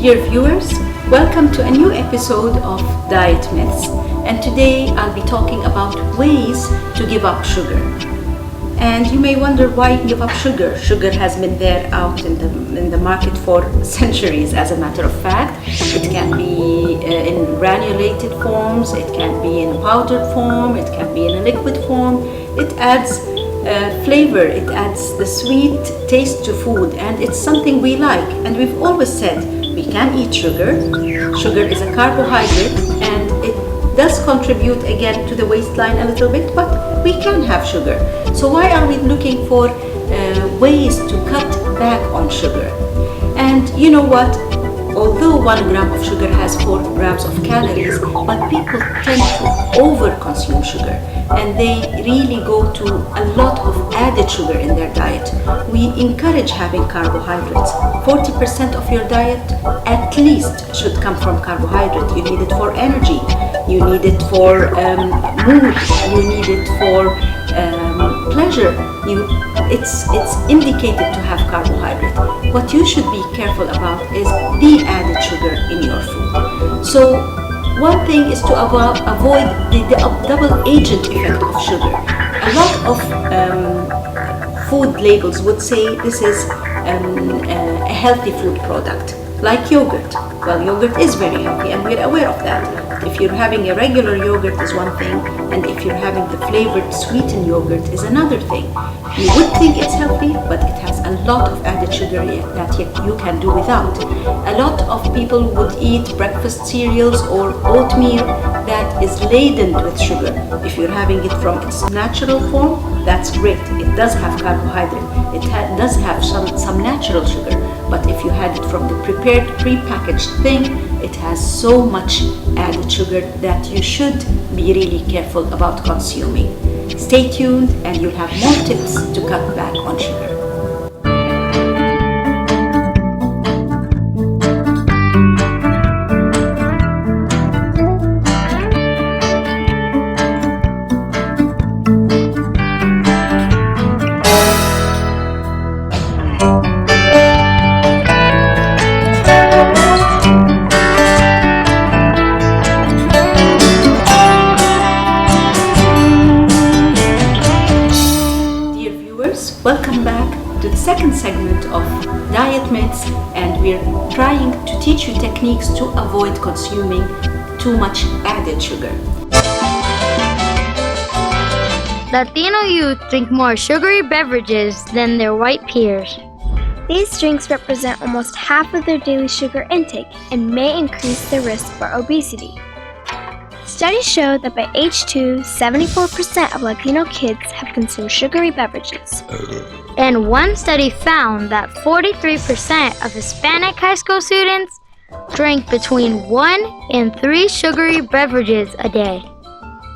Dear viewers, welcome to a new episode of Diet Myths, and today I'll be talking about ways to give up sugar. And you may wonder why give up sugar. Sugar has been there out in the market for centuries, as a matter of fact. It can be in granulated forms, it can be in powdered form, it can be in a liquid form. It adds flavor, it adds the sweet taste to food, and it's something we like. And we've always said we can eat sugar. Sugar is a carbohydrate and it does contribute again to the waistline a little bit, but we can have sugar. So why are we looking for ways to cut back on sugar? And you know what? Although 1 gram of sugar has 4 grams of calories, but people tend to over-consume sugar and they really go to a lot of added sugar in their diet. We encourage having carbohydrates. 40% of your diet at least should come from carbohydrate. You need it for energy, you need it for mood, you need it for pleasure. It's indicated to have carbohydrate. What you should be careful about is the added sugar in your food. So one thing is to avoid the double agent effect of sugar. A lot of food labels would say this is a healthy food product, like yogurt. Well, yogurt is very healthy and we're aware of that. If you're having a regular yogurt is one thing, and if you're having the flavored sweetened yogurt is another thing. You would think it's healthy, but it has a lot of added sugar that you can do without. A lot of people would eat breakfast cereals or oatmeal that is laden with sugar. If you're having it from its natural form, that's great. It does have carbohydrate. It does have some natural sugar. But if you had it from the prepared, pre-packaged thing, it has so much added sugar that you should be really careful about consuming. Stay tuned and you'll have more tips to cut back on sugar. Welcome back to the second segment of Diet Myths, and we're trying to teach you techniques to avoid consuming too much added sugar. Latino youth drink more sugary beverages than their white peers. These drinks represent almost half of their daily sugar intake and may increase the risk for obesity. Studies show that by age 2, 74% of Latino kids have consumed sugary beverages. And one study found that 43% of Hispanic high school students drink between 1 and 3 sugary beverages a day.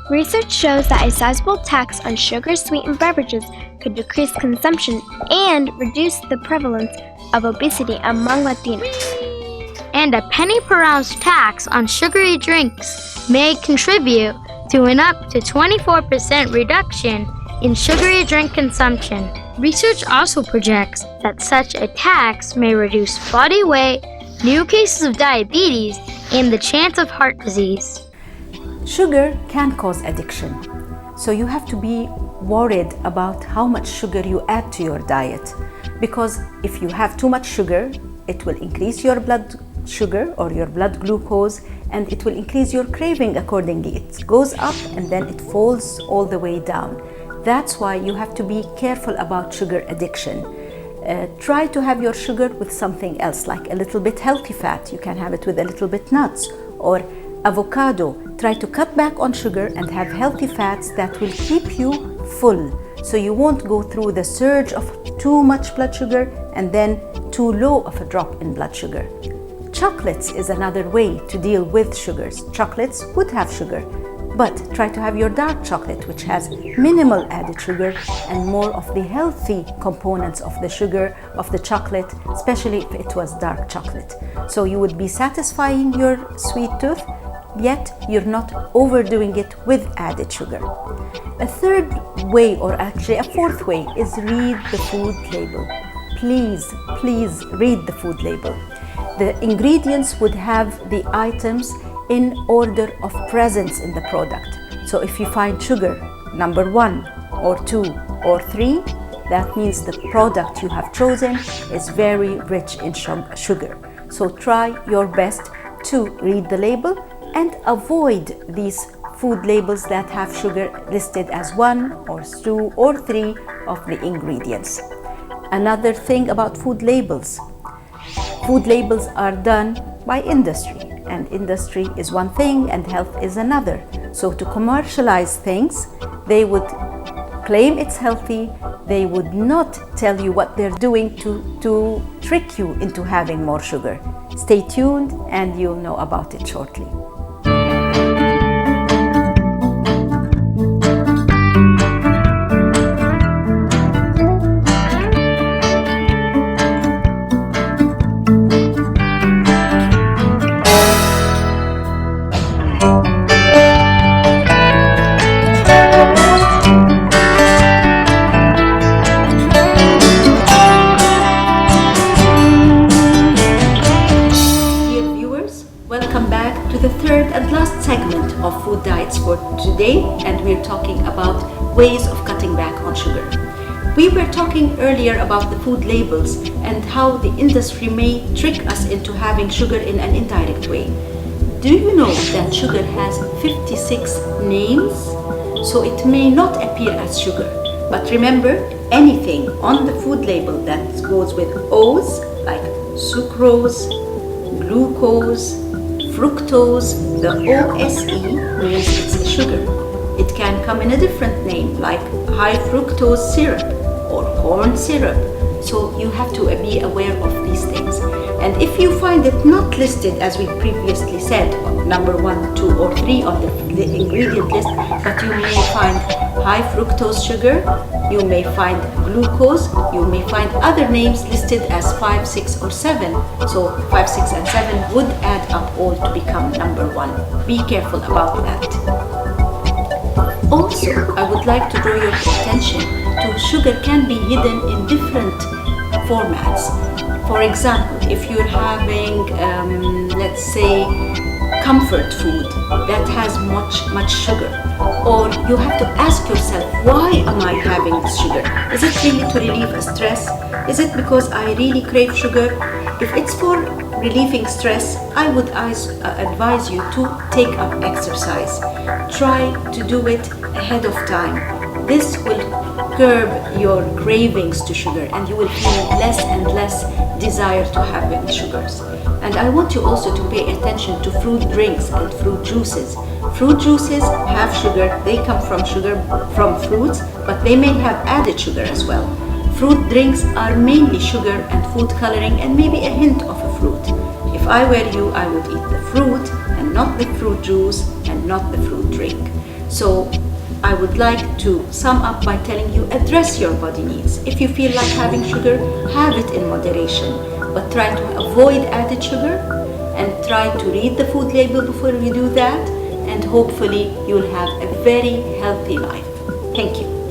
Research shows that a sizable tax on sugar-sweetened beverages could decrease consumption and reduce the prevalence of obesity among Latinos. And a penny per ounce tax on sugary drinks may contribute to an up to 24% reduction in sugary drink consumption. Research also projects that such a tax may reduce body weight, new cases of diabetes, and the chance of heart disease. Sugar can cause addiction, so you have to be worried about how much sugar you add to your diet, because if you have too much sugar, it will increase your blood sugar or your blood glucose, and it will increase your craving accordingly. It goes up and then it falls all the way down. That's why you have to be careful about sugar addiction. Try to have your sugar with something else, like a little bit healthy fat. You can have it with a little bit nuts or avocado. Try to cut back on sugar and have healthy fats that will keep you full, so you won't go through the surge of too much blood sugar and then too low of a drop in blood sugar. Chocolates is another way to deal with sugars. Chocolates would have sugar, but try to have your dark chocolate, which has minimal added sugar and more of the healthy components of the sugar of the chocolate, especially if it was dark chocolate. So you would be satisfying your sweet tooth, yet you're not overdoing it with added sugar. A third way, or actually a fourth way, is read the food label. Please read the food label. The ingredients would have the items in order of presence in the product. So if you find sugar number 1 or 2 or 3, that means the product you have chosen is very rich in sugar. So try your best to read the label and avoid these food labels that have sugar listed as 1 or 2 or 3 of the ingredients. Another thing about food labels are done by industry, and industry is one thing and health is another. So to commercialize things, they would claim it's healthy. They would not tell you what they're doing to trick you into having more sugar. Stay tuned and you'll know about it shortly. Welcome back to the third and last segment of Food Diets for today, and we're talking about ways of cutting back on sugar. We were talking earlier about the food labels and how the industry may trick us into having sugar in an indirect way. Do you know that sugar has 56 names? So it may not appear as sugar, but remember, anything on the food label that goes with O's, like sucrose, glucose, fructose, the OSE means it's a sugar. It can come in a different name like high fructose syrup or corn syrup. So you have to be aware of these things. And if you find it not listed, as we previously said, number 1, 2 or 3 on the ingredient list, but you may find high fructose sugar, you may find glucose, you may find other names listed as 5, 6 or 7. So 5, 6 and 7 would add up all to become number 1. Be careful about that. Also, I would like to draw your attention to sugar can be hidden in different formats. For example, if you're having, let's say, comfort food that has much sugar, or you have to ask yourself, why am I having this sugar? Is it really to relieve a stress? Is it because I really crave sugar? If it's for relieving stress, I would advise you to take up exercise. Try to do it ahead of time. This will curb your cravings to sugar and you will feel less and less desire to have sugars. And I want you also to pay attention to fruit drinks and fruit juices. Fruit juices have sugar, they come from fruits, but they may have added sugar as well. Fruit drinks are mainly sugar and food coloring and maybe a hint of a fruit. If I were you, I would eat the fruit and not the fruit juice and not the fruit drink. So I would like to sum up by telling you, address your body needs. If you feel like having sugar, have it in moderation, but try to avoid added sugar and try to read the food label before you do that, and hopefully you'll have a very healthy life. Thank you.